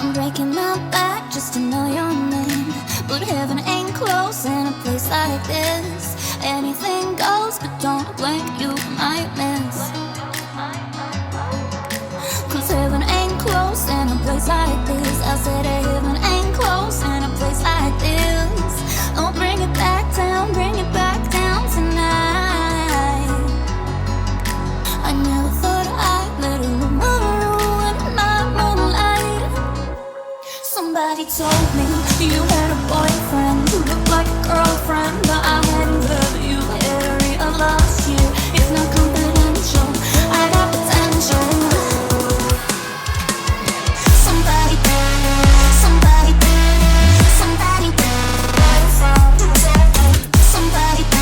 I'm breaking my back just to know your name. But heaven ain't close in a place like this. Anything goes, but don't blink, you might miss. Cause heaven ain't close in a place like this. I said heaven ain't close in a place like this. Oh, bring it back down tonight. I never thought I'd let a woman ruin my moonlight. Somebody told me you had a boyfriend who looked like a girlfriend, but I hadn't heard that you had a real last year. It's not confidential, I got potential. Somebody, somebody, somebody, somebody, somebody, somebody,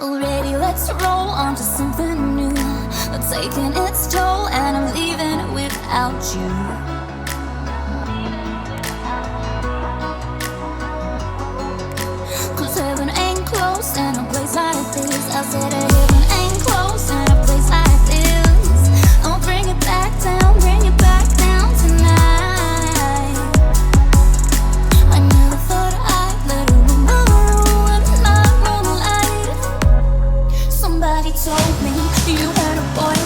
already, let's roll on to something new. It's taking its toll and I'm leaving it without you. Cause heaven ain't close in a place like this. I said heaven ain't close in a place like this. Oh, bring it back down tonight. I never thought I'd let a woman ruin my moonlight. Somebody told me you had a boy